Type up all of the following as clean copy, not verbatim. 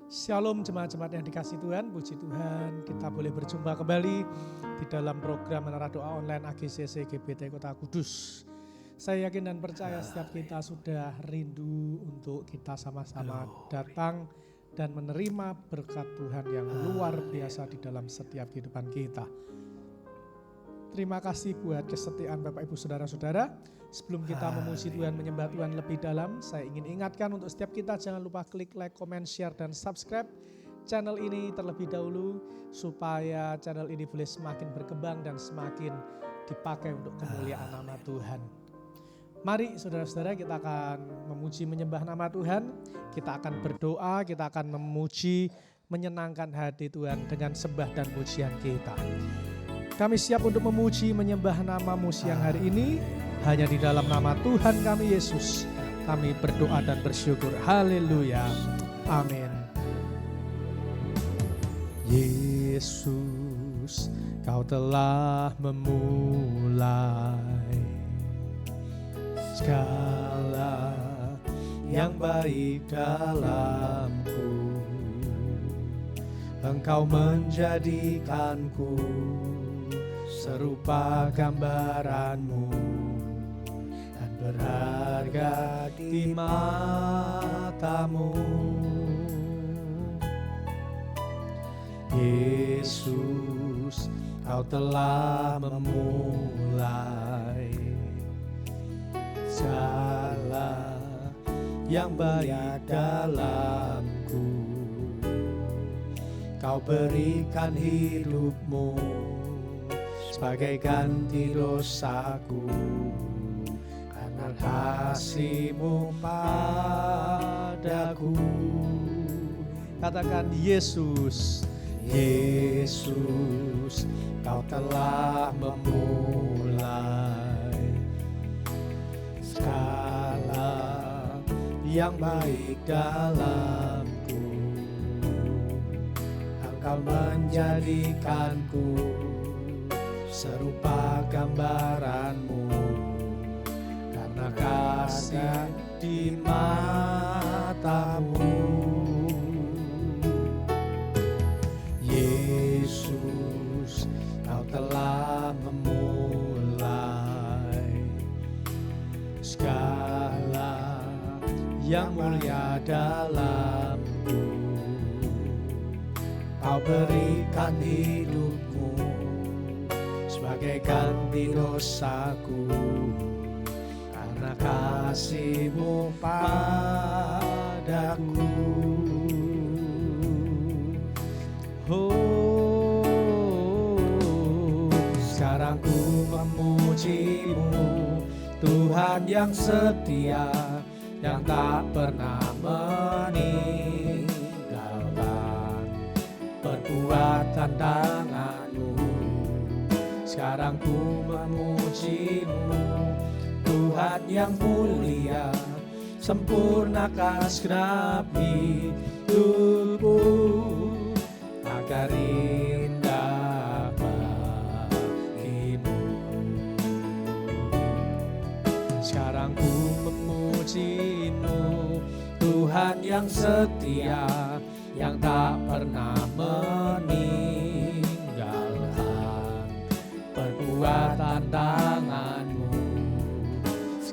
Shalom jemaat-jemaat yang dikasih Tuhan, puji Tuhan kita boleh berjumpa kembali di dalam program Menara Doa Online AGCC GBT Kota Kudus. Saya yakin dan percaya setiap kita sudah rindu untuk kita sama-sama datang dan menerima berkat Tuhan yang luar biasa di dalam setiap kehidupan kita. Terima kasih buat kesetiaan Bapak Ibu Saudara-saudara. Sebelum kita memuji Tuhan, menyembah Tuhan lebih dalam, saya ingin ingatkan untuk setiap kita jangan lupa klik like, comment, share, dan subscribe channel ini terlebih dahulu supaya channel ini boleh semakin berkembang dan semakin dipakai untuk kemuliaan nama Tuhan. Mari saudara-saudara, kita akan memuji menyembah nama Tuhan, kita akan berdoa, kita akan memuji, menyenangkan hati Tuhan dengan sembah dan pujian kita. Kami siap untuk memuji menyembah nama-Mu siang hari ini. Hanya di dalam nama Tuhan kami Yesus, kami berdoa dan bersyukur. Haleluya. Amin. Yesus, Kau telah memulai segala yang baik dalamku. Engkau menjadikanku serupa gambaran-Mu, berharga di mata-Mu. Yesus, Kau telah memulai segala yang baik dalamku. Kau berikan hidup-Mu sebagai ganti dosaku. Kasih-Mu padaku. Katakan Yesus, Yesus, Kau telah memulai segala yang baik dalamku. Engkau menjadikanku serupa gambaran-Mu. Kasih di mata-Mu. Yesus, Kau telah memulai segala yang mulia dalamku. Kau berikan hidup-Mu sebagai ganti dosaku. Kasih-Mu padaku. Oh, sekarang ku memuji-Mu, Tuhan yang setia, yang tak pernah meninggalkan perbuatan tangan-Mu. Sekarang ku memuji-Mu, Tuhan yang mulia, sempurnakan segenap hidupku agar indah bagimu. Sekarang ku memuji-Mu, Tuhan yang setia, yang tak pernah meninggalkan perbuatan tangan-Mu.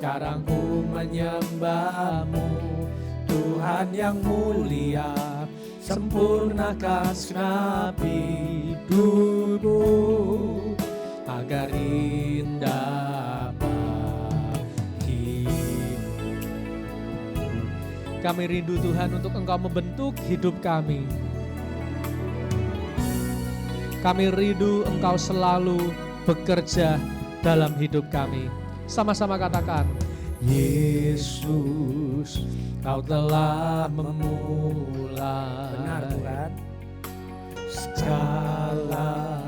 Sekarang ku menyembah-Mu, Tuhan yang mulia, sempurnakan segenap hidupku agar indah bagimu. Kami rindu Tuhan untuk Engkau membentuk hidup kami. Kami rindu Engkau selalu bekerja dalam hidup kami. Sama-sama katakan, Yesus, Kau telah memulai. Benar Tuhan. Segala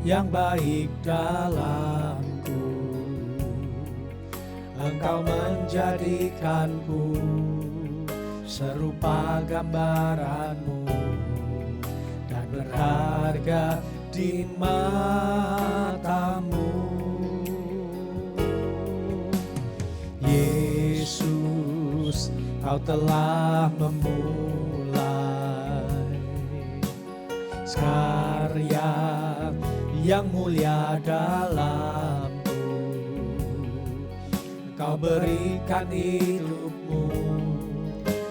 yang baik dalamku. Engkau menjadikanku serupa gambaran-Mu dan berharga di mata-Mu. Yesus, Kau telah memulai karya yang mulia dalamku. Kau berikan hidupmu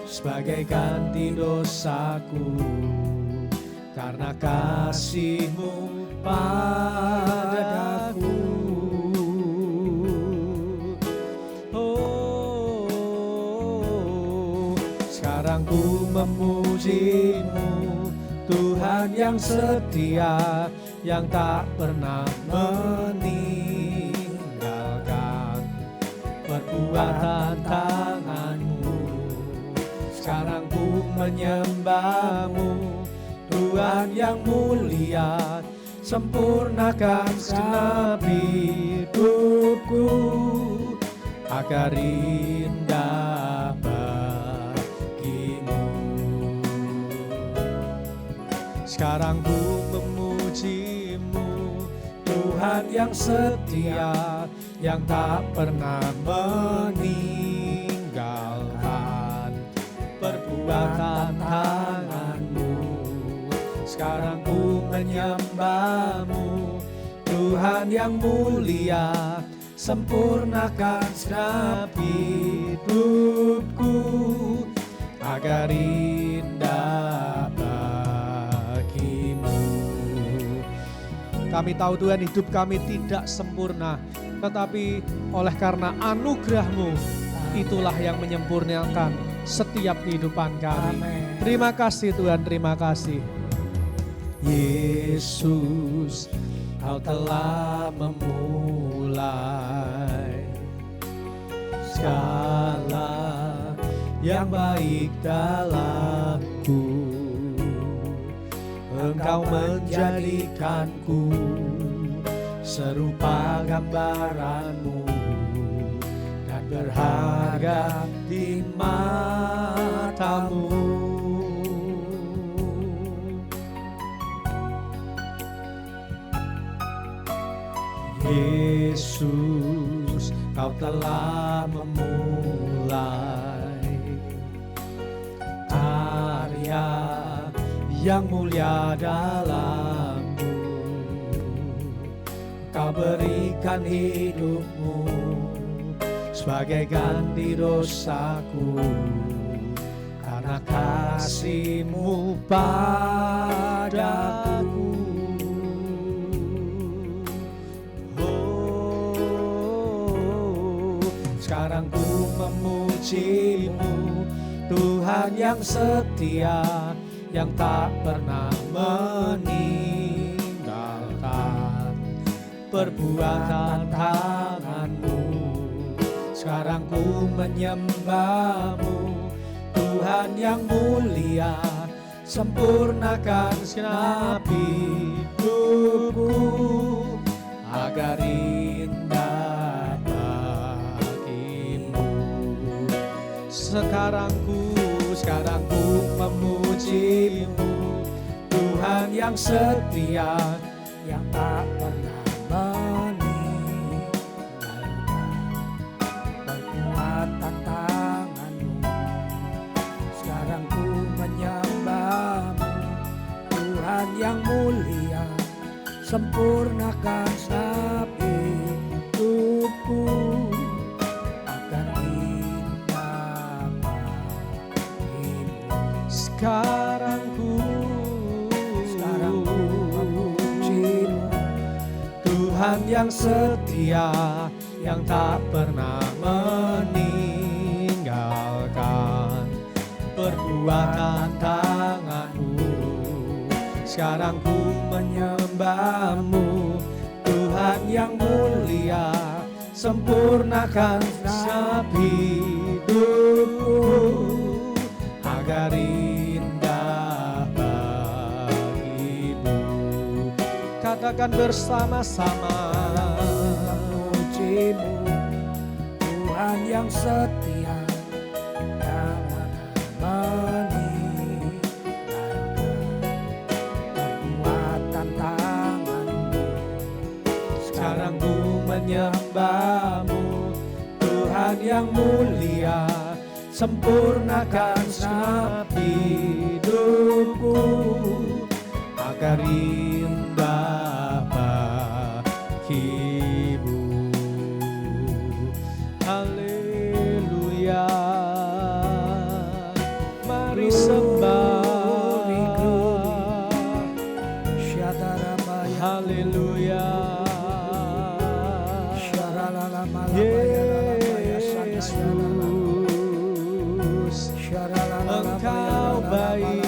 sebagai ganti dosaku, karena kasih-Mu padaku. Oh, sekarang ku memuji-Mu, Tuhan yang setia, yang tak pernah meninggalkan perbuatan tangan-Mu. Sekarang ku menyembah-Mu, Tuhan yang mulia, sempurnakan segenap hidupku agar indah bagi-Mu. Sekarang ku memuji-Mu, Tuhan yang setia, yang tak pernah meninggalkan perbuatan tangan-Mu. Sekarang ku menyembah-Mu, Tuhan yang mulia, sempurnakan segenap hidupku agar indah bagi-Mu. Kami tahu Tuhan, hidup kami tidak sempurna, tetapi oleh karena anugerah-Mu, itulah yang menyempurnakan setiap kehidupan kami. Amen. Terima kasih Tuhan, terima kasih. Yesus, Kau telah memulai segala yang baik dalamku. Engkau menjadikanku serupa gambaran-Mu dan berharga di mata-Mu. Yesus, Kau telah memulai karya yang mulia dalamku. Kau berikan hidupmu sebagai ganti dosaku, karena kasih-Mu padaku. Sekarang ku memuji-Mu, Tuhan yang setia, yang tak pernah meninggalkan perbuatan tangan-Mu. Sekarang ku menyembah-Mu, Tuhan yang mulia, sempurnakan segenap hidupku agar indah bagi-Mu. Sekarang ku memuji-Mu, Tuhan yang setia, yang tak pernah meninggalkan perbuatan tangan-Mu. Sekarang ku menyembah-Mu, Tuhan yang mulia, sempurnakan segenap hidupku agar indah bagi-Mu. Sekarang ku memuji-Mu, Tuhan yang setia, yang tak pernah meninggalkan perbuatan tangan-Mu. Sekarang ku menyembah-Mu, Tuhan yang mulia, sempurnakan segenap hidupku agar indah bagi-Mu. katakan bersama-sama, memuji-Mu, Tuhan yang setia, yang meninggalkan perbuatan tangan-Mu. Sekarang ku menyembah-Mu, Tuhan yang mulia, sempurnakan segenap hidupku terindah bagimu. Haleluya, mari sembah. Haleluya, Yesus, Engkau baik,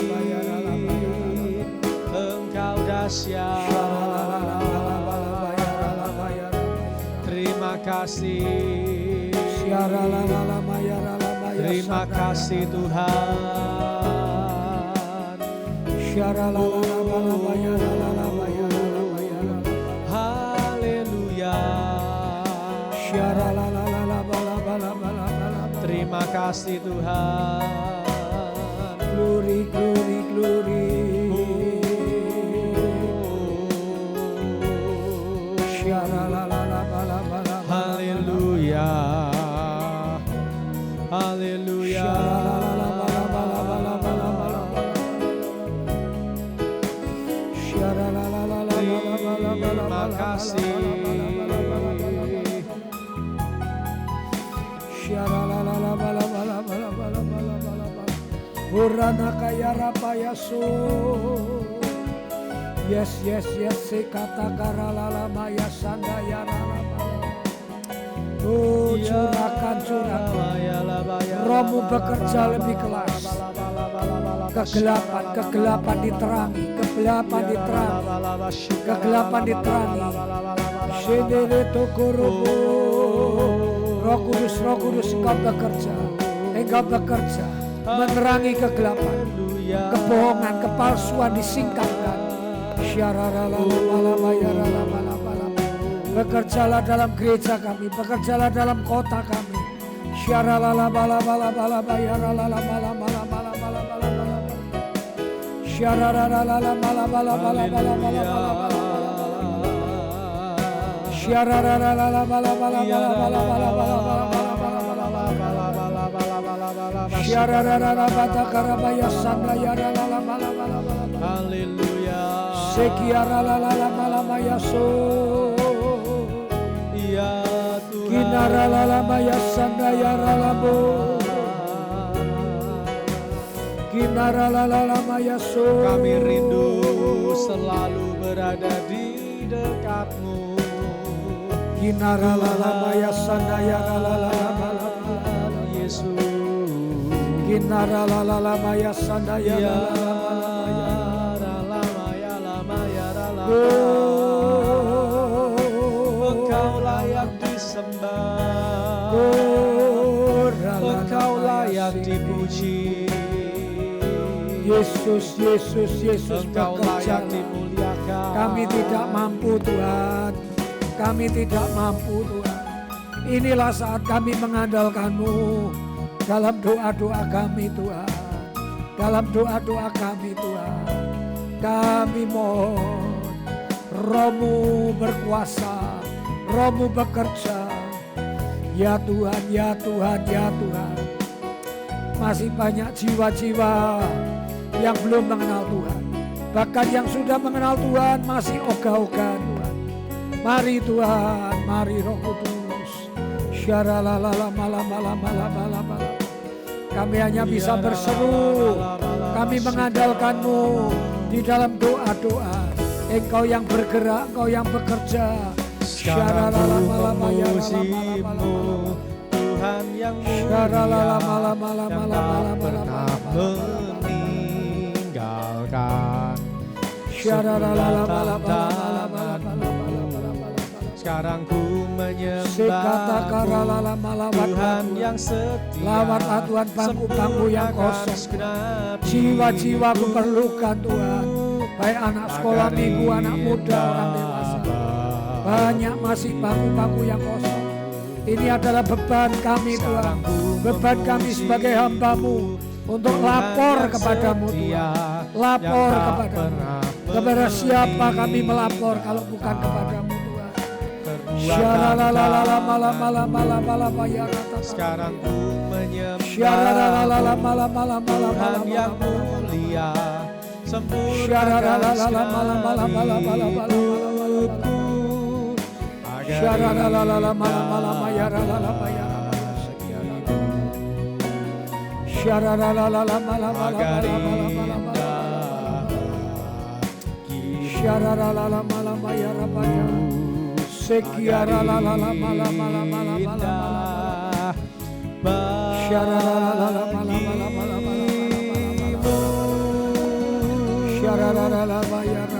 Engkau dahsyat. Terima kasih, terima kasih Tuhan. Haleluya, terima kasih Tuhan. Glory, glory, glory. Haleluya, haleluya. Terima kasih. Burana kaya rapayaso. Yes, yes, yes. Sekata karalala maya sandaya ralaba. Oh, curahkan. Rohmu bekerja lebih kelas. Kegelapan diterangi. Kegelapan diterangi. Sendiri tokorobo. Roh Kudus, Engkau bekerja. Menerangi kegelapan, kebohongan, kepalsuan disingkapkan. Bekerjalah dalam gereja kami, bekerjalah dalam kota kami. Haleluya. Sekiara la la la malamaya so. Ya Tuhan. Kinara la la maya sandaya ralabo. Kinara la la maya so. Kami rindu selalu berada di dekat-Mu. Kinara la la maya sandaya la Yesus. Kinara la la maya sandaya la Engkau layak disembah, Engkau layak dipuji. Yesus Engkau layak dimuliakan. Kami tidak mampu Tuhan, kami tidak mampu Tuhan. Inilah saat kami mengandalkan-Mu dalam doa-doa kami Tuhan, dalam doa-doa kami Tuhan. Kami mohon Roh-Mu berkuasa, Roh-Mu bekerja. Ya Tuhan, ya Tuhan, ya Tuhan. Masih banyak jiwa-jiwa yang belum mengenal Tuhan. Bahkan yang sudah mengenal Tuhan masih ogah-ogahan Tuhan. Mari Tuhan, mari Roh Kudus. Syaralalala malam. Kami hanya bisa berseru, kami mengandalkan-Mu di dalam doa-doa. Engkau yang bergerak, Engkau yang bekerja. Sekarang ku memuji-Mu, Tuhan yang mulia, yang tak pernah meninggalkan. Sebuah tangan-Mu. Sekarang ku menyembah-Mu, Tuhan yang setia. Lawatlah Tuhan bangku-bangku yang kosong. Jiwa-jiwa ku perlukan Tuhan. Baik anak sekolah minggu, anak muda, orang dewasa. Banyak masih bangku-bangku yang kosong. Ini adalah beban kami Tuhan. Beban kami sebagai hamba-Mu untuk lapor kepadamu Tuhan. Lapor kepadamu. Kepada siapa kami melapor kalau bukan kepadamu Tuhan. Sekarang ku menyembah Tuhan yang mulia, sempurnakan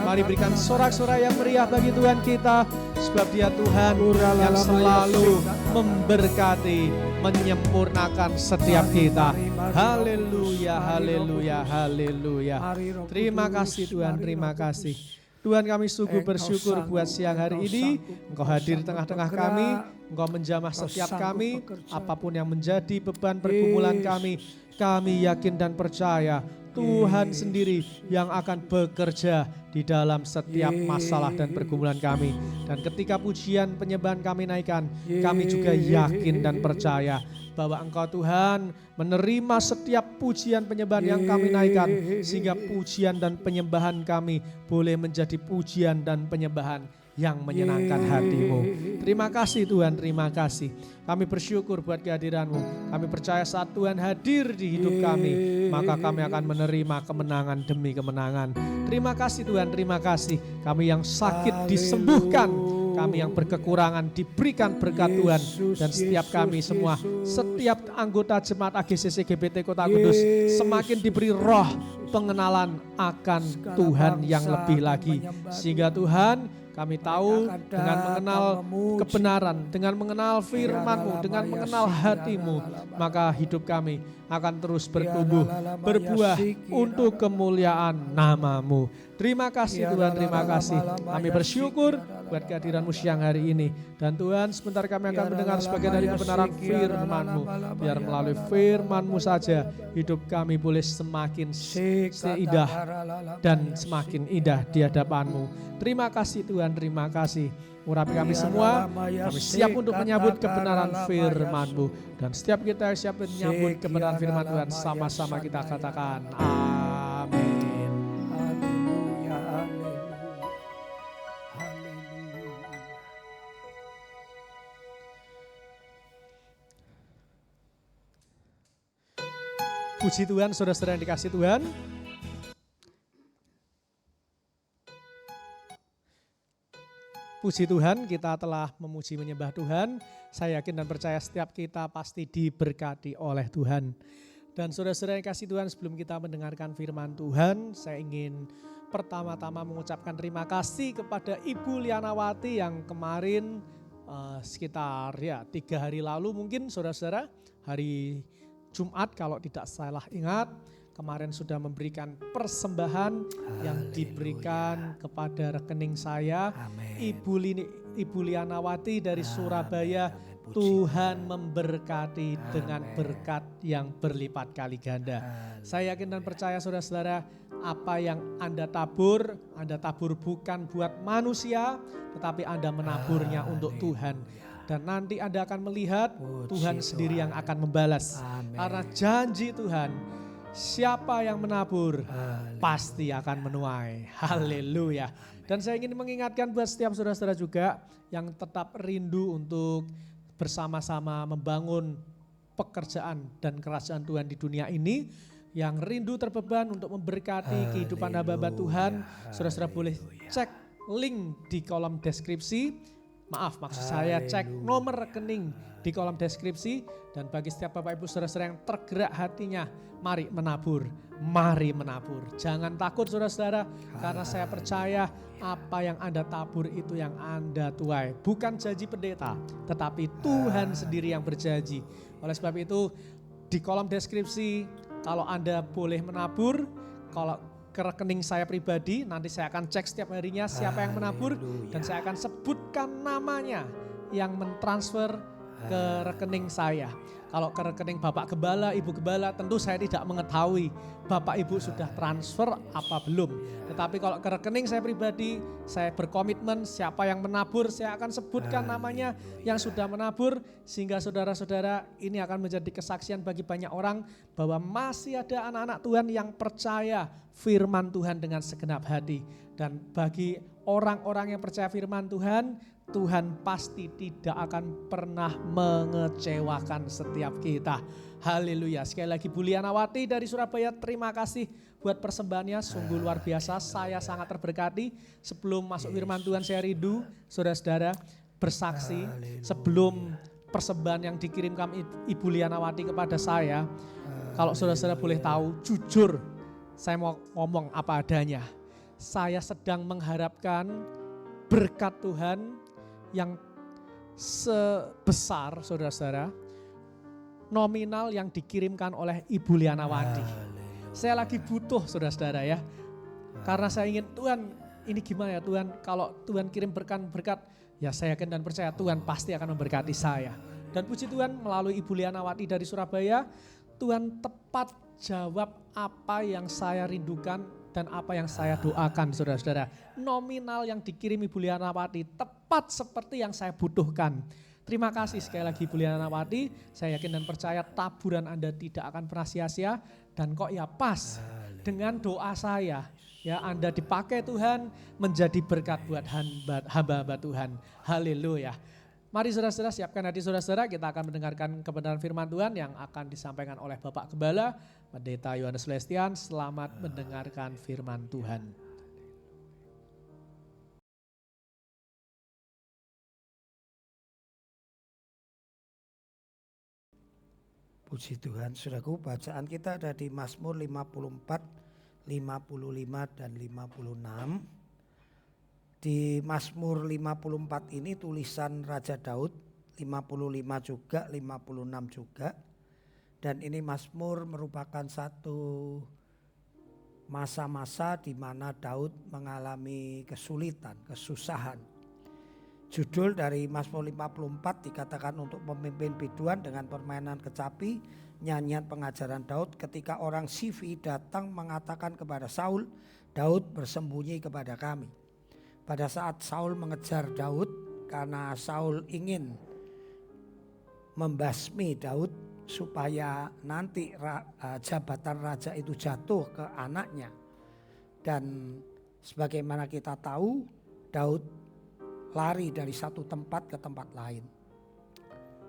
Mari berikan sorak-sorai yang meriah bagi Tuhan kita, sebab Dia Tuhan yang selalu memberkati, menyempurnakan setiap kita. Haleluya, haleluya, haleluya. Terima kasih Tuhan, terima kasih. Tuhan, kami sungguh bersyukur buat siang hari ini. Engkau hadir di tengah-tengah kami, Engkau menjamah setiap kami, apapun yang menjadi beban pergumulan kami yakin dan percaya Tuhan sendiri yang akan bekerja di dalam setiap masalah dan pergumulan kami. Dan ketika pujian penyembahan kami naikkan, kami juga yakin dan percaya bahwa Engkau Tuhan menerima setiap pujian penyembahan yang kami naikkan, sehingga pujian dan penyembahan kami boleh menjadi pujian dan penyembahan yang menyenangkan hati-Mu. Terima kasih Tuhan, terima kasih. Kami bersyukur buat kehadiran-Mu. Kami percaya saat Tuhan hadir di hidup kami, maka kami akan menerima kemenangan demi kemenangan. Terima kasih Tuhan, terima kasih. Kami yang sakit disembuhkan, kami yang berkekurangan diberikan berkat Tuhan. Dan setiap kami semua, setiap anggota jemaat AGCC GBT Kota Kudus semakin diberi roh pengenalan akan Tuhan yang lebih lagi. Sehingga Tuhan, kami tahu dengan mengenal kebenaran, dengan mengenal firman-Mu, dengan mengenal hati-Mu, maka hidup kami akan terus bertumbuh, berbuah untuk kemuliaan nama-Mu. Terima kasih Tuhan, terima kasih. Kami bersyukur buat kehadiran-Mu siang hari ini. Dan Tuhan, sebentar kami akan mendengar sebagian dari kebenaran firman-Mu. Biar melalui firman-Mu saja hidup kami boleh semakin seindah dan semakin indah di hadapan-Mu. Terima kasih Tuhan, terima kasih. Urapi kami semua, kami siap untuk menyambut kebenaran firman-Mu. Dan setiap kita siap menyambut kebenaran firman Tuhan, sama-sama kita katakan amin. Puji Tuhan, saudara-saudara yang dikasih Tuhan. Puji Tuhan, kita telah memuji menyembah Tuhan. Saya yakin dan percaya setiap kita pasti diberkati oleh Tuhan. Dan saudara-saudara yang kasih Tuhan, sebelum kita mendengarkan firman Tuhan, saya ingin pertama-tama mengucapkan terima kasih kepada Ibu Lianawati yang kemarin sekitar 3 hari lalu mungkin saudara-saudara, hari Jumat kalau tidak salah ingat, kemarin sudah memberikan persembahan yang diberikan kepada rekening saya. Ibu Lianawati dari Surabaya. Tuhan memberkati dengan berkat yang berlipat kali ganda. Saya yakin dan percaya saudara-saudara, apa yang Anda tabur bukan buat manusia, tetapi Anda menaburnya untuk Tuhan. Dan nanti Anda akan melihat Tuhan sendiri yang akan membalas. Karena janji Tuhan, siapa yang menabur pasti akan menuai. Haleluya. Dan saya ingin mengingatkan buat setiap saudara-saudara juga yang tetap rindu untuk bersama-sama membangun pekerjaan dan kerajaan Tuhan di dunia ini, yang rindu terbeban untuk memberkati kehidupan hamba-hamba Tuhan, saudara-saudara boleh cek link di kolom deskripsi. Maksud saya cek nomor rekening di kolom deskripsi. Dan bagi setiap Bapak Ibu saudara-saudara yang tergerak hatinya, mari menabur, mari menabur. Jangan takut saudara-saudara, karena saya percaya apa yang Anda tabur itu yang Anda tuai. Bukan janji pendeta, tetapi Tuhan sendiri yang berjanji. Oleh sebab itu di kolom deskripsi, kalau Anda boleh menabur, kalau ke rekening saya pribadi, nanti saya akan cek setiap harinya siapa yang menabur, dan saya akan sebutkan namanya yang mentransfer ke rekening saya. Kalau ke rekening Bapak Gembala, Ibu Gembala tentu saya tidak mengetahui Bapak Ibu sudah transfer apa belum. Tetapi kalau ke rekening saya pribadi, saya berkomitmen siapa yang menabur, saya akan sebutkan namanya yang sudah menabur. Sehingga saudara-saudara ini akan menjadi kesaksian bagi banyak orang bahwa masih ada anak-anak Tuhan yang percaya firman Tuhan dengan segenap hati. Dan bagi orang-orang yang percaya firman Tuhan, Tuhan pasti tidak akan pernah mengecewakan setiap kita. Haleluya. Sekali lagi Bu Lianawati dari Surabaya, terima kasih buat persembahannya, sungguh luar biasa. Saya sangat terberkati. Sebelum masuk firman Tuhan saya rindu saudara-saudara bersaksi. Sebelum persembahan yang dikirimkan Ibu Lianawati kepada saya, kalau saudara-saudara boleh tahu, jujur saya mau ngomong apa adanya. Saya sedang mengharapkan berkat Tuhan yang sebesar saudara-saudara nominal yang dikirimkan oleh Ibu Lianawati. Saya lagi butuh saudara-saudara ya. Karena saya ingin Tuhan ini gimana ya Tuhan, kalau Tuhan kirim berkat ya saya yakin dan percaya Tuhan pasti akan memberkati saya. Dan puji Tuhan melalui Ibu Lianawati dari Surabaya, Tuhan tepat jawab apa yang saya rindukan dan apa yang saya doakan saudara-saudara. Nominal yang dikirim Ibu Lianawati tepat seperti yang saya butuhkan. Terima kasih sekali lagi Ibu Lianawati. Saya yakin dan percaya taburan Anda tidak akan pernah sia-sia. Dan kok ya pas dengan doa saya. Ya Anda dipakai Tuhan menjadi berkat buat hamba-hamba Tuhan. Haleluya. Mari saudara-saudara siapkan hati saudara-saudara, kita akan mendengarkan kebenaran firman Tuhan yang akan disampaikan oleh Bapak Gembala, Pendeta Yohanes Lestian. Selamat mendengarkan firman Tuhan. Puji Tuhan, saudaraku, bacaan kita ada di Mazmur 54, 55 dan 56. Di Mazmur 54 ini tulisan Raja Daud, 55 juga, 56 juga. Dan ini Mazmur merupakan satu masa-masa di mana Daud mengalami kesulitan, kesusahan. Judul dari Mazmur 54 dikatakan untuk pemimpin biduan dengan permainan kecapi, nyanyian pengajaran Daud ketika orang Sifi datang mengatakan kepada Saul, Daud bersembunyi kepada kami. Pada saat Saul mengejar Daud karena Saul ingin membasmi Daud supaya nanti jabatan raja itu jatuh ke anaknya. Dan sebagaimana kita tahu, Daud lari dari satu tempat ke tempat lain.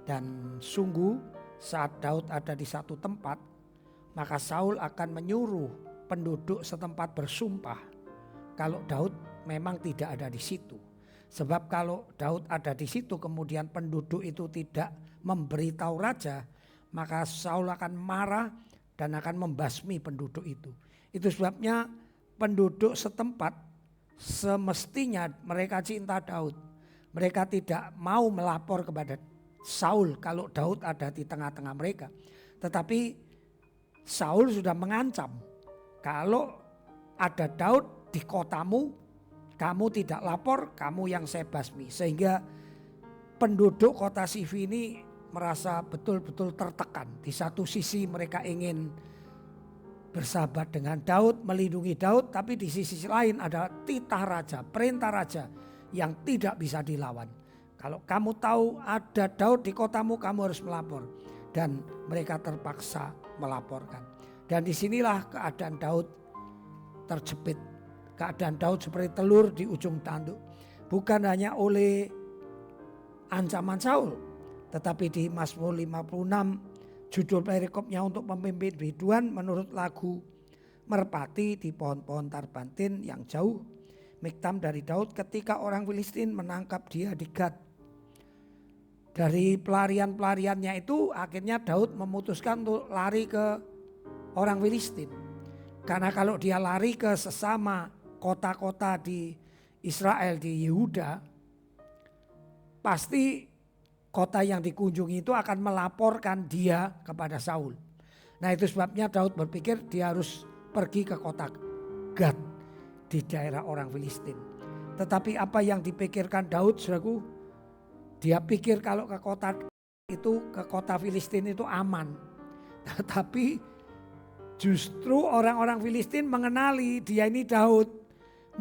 Dan sungguh saat Daud ada di satu tempat, maka Saul akan menyuruh penduduk setempat bersumpah kalau Daud memang tidak ada di situ. Sebab kalau Daud ada di situ kemudian penduduk itu tidak memberitahu raja, maka Saul akan marah dan akan membasmi penduduk itu. Itu sebabnya penduduk setempat semestinya mereka cinta Daud. Mereka tidak mau melapor kepada Saul kalau Daud ada di tengah-tengah mereka. Tetapi Saul sudah mengancam, kalau ada Daud di kotamu, kamu tidak lapor, kamu yang saya basmi. Sehingga penduduk kota Sifi ini merasa betul-betul tertekan. Di satu sisi mereka ingin bersahabat dengan Daud, melindungi Daud, tapi di sisi lain ada titah raja, perintah raja yang tidak bisa dilawan. Kalau kamu tahu ada Daud di kotamu, kamu harus melapor. Dan mereka terpaksa melaporkan. Dan disinilah keadaan Daud terjepit. Keadaan Daud seperti telur di ujung tanduk. Bukan hanya oleh ancaman Saul, tetapi di Mazmur 56 judul perikopnya untuk pemimpin biduan menurut lagu merpati di pohon-pohon tarbantin yang jauh. Miktam dari Daud ketika orang Filistin menangkap dia di Gat. Dari pelarian-pelariannya itu akhirnya Daud memutuskan untuk lari ke orang Filistin. Karena kalau dia lari ke sesama kota-kota di Israel, di Yehuda, pasti kota yang dikunjungi itu akan melaporkan dia kepada Saul. Nah itu sebabnya Daud berpikir dia harus pergi ke kota Gad di daerah orang Filistin. Tetapi apa yang dipikirkan Daud, saudaraku, dia pikir kalau ke kota itu ke kota Filistin itu aman. Tapi justru orang-orang Filistin mengenali dia ini Daud,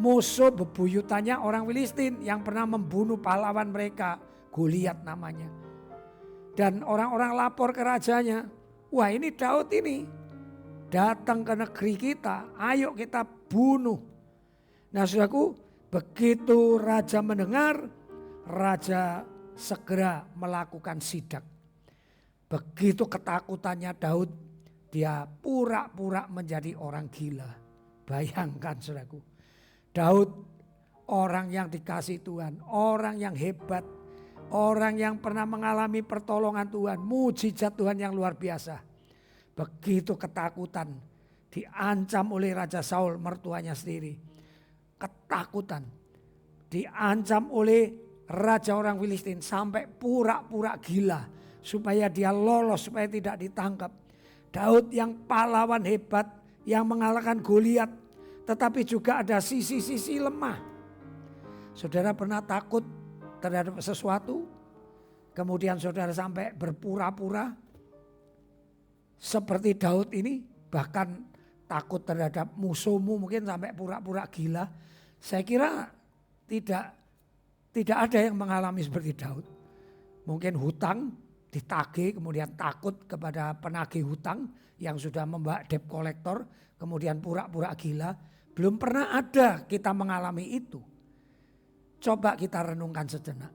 musuh bebuyutannya orang Filistin yang pernah membunuh pahlawan mereka, Goliat namanya. Dan orang-orang lapor ke rajanya, wah ini Daud ini datang ke negeri kita, ayo kita bunuh. Nah saudaraku, begitu raja mendengar, raja segera melakukan sidak. Begitu ketakutannya Daud, dia pura-pura menjadi orang gila. Bayangkan saudaraku, Daud orang yang dikasih Tuhan, orang yang hebat, orang yang pernah mengalami pertolongan Tuhan, mujizat Tuhan yang luar biasa. Begitu ketakutan, diancam oleh Raja Saul mertuanya sendiri. Ketakutan, diancam oleh raja orang Filistin sampai pura-pura gila supaya dia lolos, supaya tidak ditangkap. Daud yang pahlawan hebat yang mengalahkan Goliat, tetapi juga ada sisi-sisi lemah. Saudara pernah takut terhadap sesuatu, kemudian saudara sampai berpura-pura seperti Daud ini, bahkan takut terhadap musuhmu mungkin sampai pura-pura gila. Saya kira tidak ada yang mengalami seperti Daud. Mungkin hutang ditagih, kemudian takut kepada penagih hutang yang sudah membawa debt collector, kemudian pura-pura gila. Belum pernah ada kita mengalami itu. Coba kita renungkan sejenak.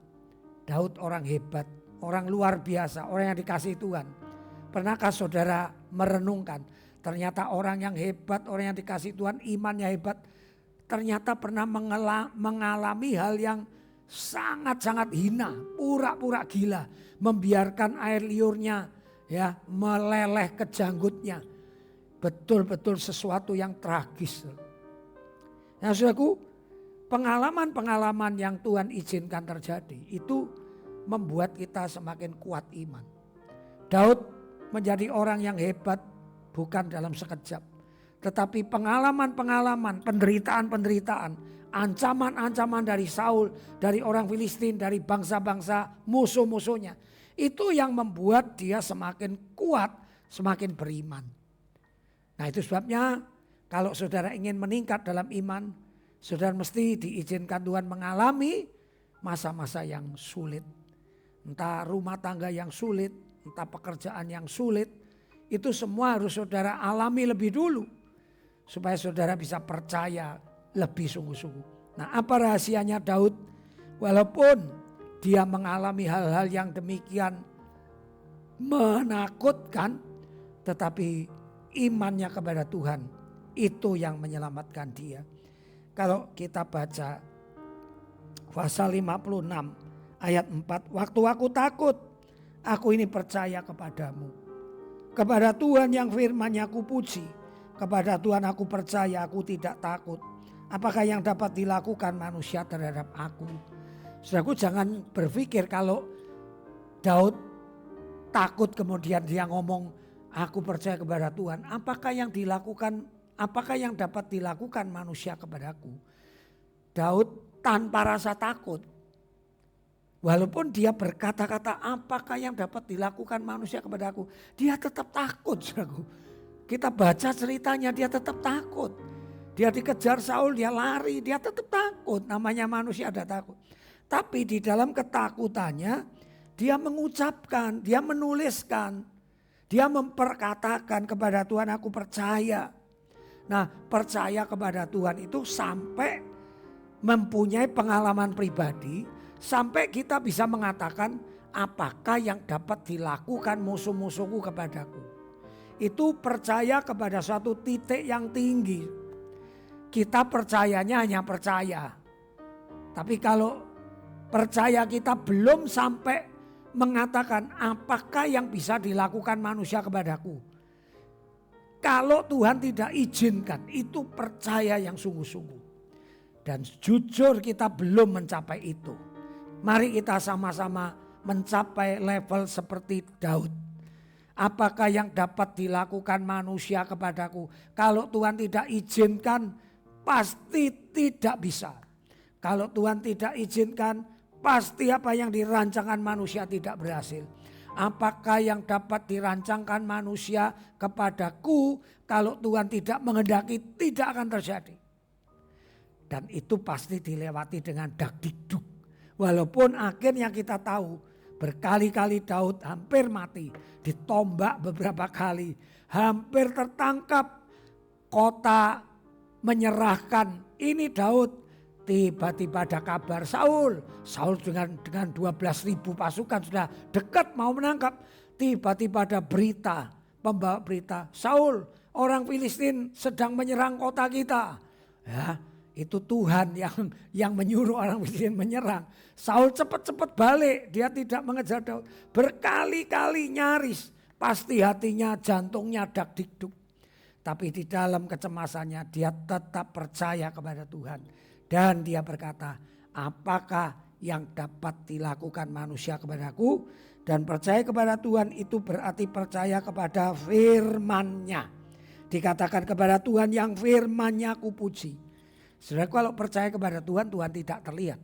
Daud orang hebat, orang luar biasa, orang yang dikasihi Tuhan. Pernahkah saudara merenungkan, ternyata orang yang hebat, orang yang dikasihi Tuhan, imannya hebat, ternyata pernah mengalami hal yang sangat-sangat hina, pura-pura gila, membiarkan air liurnya ya meleleh ke janggutnya. Betul-betul sesuatu yang tragis. Nah saudaraku, pengalaman-pengalaman yang Tuhan izinkan terjadi itu membuat kita semakin kuat iman. Daud menjadi orang yang hebat bukan dalam sekejap, tetapi pengalaman-pengalaman, penderitaan-penderitaan, ancaman-ancaman dari Saul, dari orang Filistin, dari bangsa-bangsa musuh-musuhnya. Itu yang membuat dia semakin kuat, semakin beriman. Nah itu sebabnya kalau saudara ingin meningkat dalam iman, saudara mesti diizinkan Tuhan mengalami masa-masa yang sulit. Entah rumah tangga yang sulit, entah pekerjaan yang sulit. Itu semua harus saudara alami lebih dulu. Supaya saudara bisa percaya lebih sungguh-sungguh. Nah apa rahasianya Daud? Walaupun dia mengalami hal-hal yang demikian menakutkan, tetapi imannya kepada Tuhan itu yang menyelamatkan dia. Kalau kita baca pasal 56 ayat 4. Waktu aku takut, aku ini percaya kepadamu. Kepada Tuhan yang firman-Nya aku puji. Kepada Tuhan aku percaya, aku tidak takut. Apakah yang dapat dilakukan manusia terhadap aku? Saudaraku, jangan berpikir kalau Daud takut kemudian dia ngomong aku percaya kepada Tuhan. Apakah yang dapat dilakukan manusia kepadaku? Daud tanpa rasa takut. Walaupun dia berkata-kata apakah yang dapat dilakukan manusia kepadaku, dia tetap takut, saudaraku. Kita baca ceritanya, dia tetap takut. Dia dikejar Saul, dia lari, dia tetap takut. Namanya manusia ada takut. Tapi di dalam ketakutannya, dia mengucapkan, dia menuliskan, dia memperkatakan kepada Tuhan, aku percaya. Nah, percaya kepada Tuhan itu sampai mempunyai pengalaman pribadi, sampai kita bisa mengatakan apakah yang dapat dilakukan musuh-musuhku kepadaku. Itu percaya kepada suatu titik yang tinggi. Kita percayanya hanya percaya. Tapi kalau percaya kita belum sampai mengatakan apakah yang bisa dilakukan manusia kepadaku. Kalau Tuhan tidak izinkan, itu percaya yang sungguh-sungguh. Dan jujur kita belum mencapai itu. Mari kita sama-sama mencapai level seperti Daud. Apakah yang dapat dilakukan manusia kepadaku? Kalau Tuhan tidak izinkan, pasti tidak bisa. Kalau Tuhan tidak izinkan, pasti apa yang dirancangkan manusia tidak berhasil. Apakah yang dapat dirancangkan manusia kepadaku kalau Tuhan tidak menghendaki tidak akan terjadi. Dan itu pasti dilewati dengan dakdikduk. Walaupun akhirnya kita tahu berkali-kali Daud hampir mati, ditombak beberapa kali, hampir tertangkap, kota menyerahkan. Ini Daud, tiba-tiba ada kabar Saul dengan 12.000 pasukan sudah dekat mau menangkap. Tiba-tiba ada berita, pembawa berita, Saul, orang Filistin sedang menyerang kota kita. Ya, itu Tuhan yang menyuruh orang Filistin menyerang. Saul cepat-cepat balik, dia tidak mengejar Daud. Berkali-kali nyaris, pasti hatinya, jantungnya dakdikduk. Tapi di dalam kecemasannya dia tetap percaya kepada Tuhan. Dan dia berkata, apakah yang dapat dilakukan manusia kepadaku? Dan percaya kepada Tuhan itu berarti percaya kepada firman-Nya. Dikatakan kepada Tuhan yang firman-Nya kupuji. Saudara, kalau percaya kepada Tuhan, Tuhan tidak terlihat.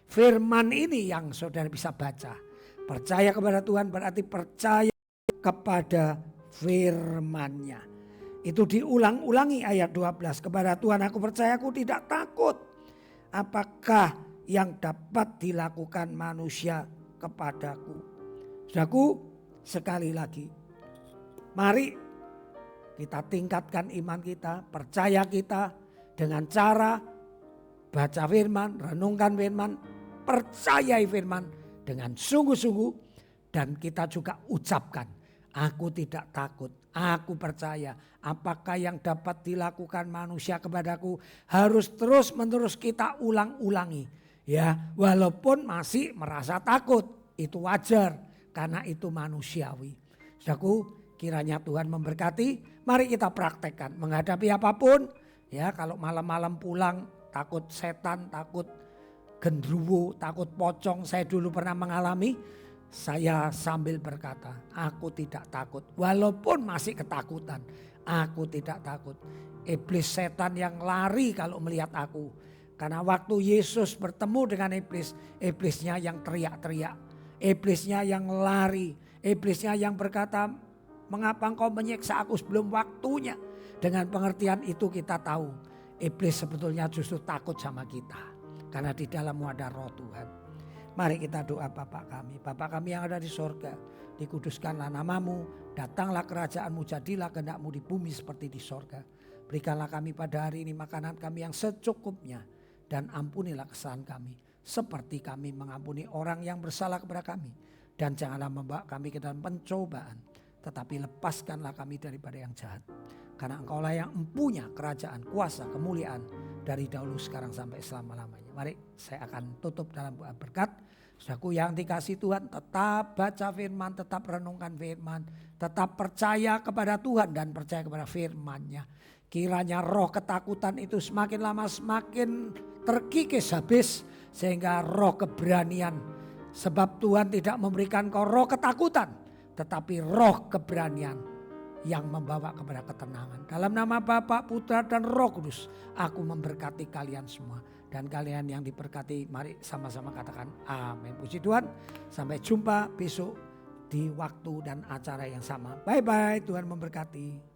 Firman ini yang saudara bisa baca. Percaya kepada Tuhan berarti percaya kepada firman-Nya. Itu diulang-ulangi ayat 12. Kepada Tuhan aku percaya, aku tidak takut. Apakah yang dapat dilakukan manusia kepadaku? Saudaraku, sekali lagi, mari kita tingkatkan iman kita, percaya kita dengan cara baca firman, renungkan firman, percayai firman dengan sungguh-sungguh, dan kita juga ucapkan, aku tidak takut, aku percaya. Apakah yang dapat dilakukan manusia kepadaku, harus terus-menerus kita ulang-ulangi. Ya, walaupun masih merasa takut, itu wajar karena itu manusiawi. Saudaraku, kiranya Tuhan memberkati. Mari kita praktekkan menghadapi apapun. Ya, kalau malam-malam pulang takut setan, takut gendruwo, takut pocong, saya dulu pernah mengalami. Saya sambil berkata, aku tidak takut. Walaupun masih ketakutan, aku tidak takut. Iblis setan yang lari kalau melihat aku. Karena waktu Yesus bertemu dengan iblis, iblisnya yang teriak-teriak. Iblisnya yang lari. Iblisnya yang berkata, mengapa engkau menyiksa aku sebelum waktunya? Dengan pengertian itu kita tahu, iblis sebetulnya justru takut sama kita. Karena di dalammu ada roh Tuhan. Mari kita doa Bapa kami. Bapa kami yang ada di sorga, dikuduskanlah namamu, datanglah kerajaanmu, jadilah kehendak-mu di bumi seperti di sorga. Berikanlah kami pada hari ini makanan kami yang secukupnya, dan ampunilah kesalahan kami, seperti kami mengampuni orang yang bersalah kepada kami. Dan janganlah membawa kami ke dalam pencobaan, tetapi lepaskanlah kami daripada yang jahat. Karena engkaulah yang empunya kerajaan, kuasa, kemuliaan dari dahulu, sekarang sampai selama-lamanya. Mari saya akan tutup dalam doa berkat. Saudaraku yang dikasih Tuhan, tetap baca firman, tetap renungkan firman, tetap percaya kepada Tuhan dan percaya kepada firman-Nya. Kiranya roh ketakutan itu semakin lama semakin terkikis habis, sehingga roh keberanian. Sebab Tuhan tidak memberikan kau roh ketakutan, tetapi roh keberanian yang membawa kepada ketenangan. Dalam nama Bapa, Putra dan Roh Kudus, aku memberkati kalian semua. Dan kalian yang diberkati, mari sama-sama katakan amin. Puji Tuhan, sampai jumpa besok di waktu dan acara yang sama. Bye-bye, Tuhan memberkati.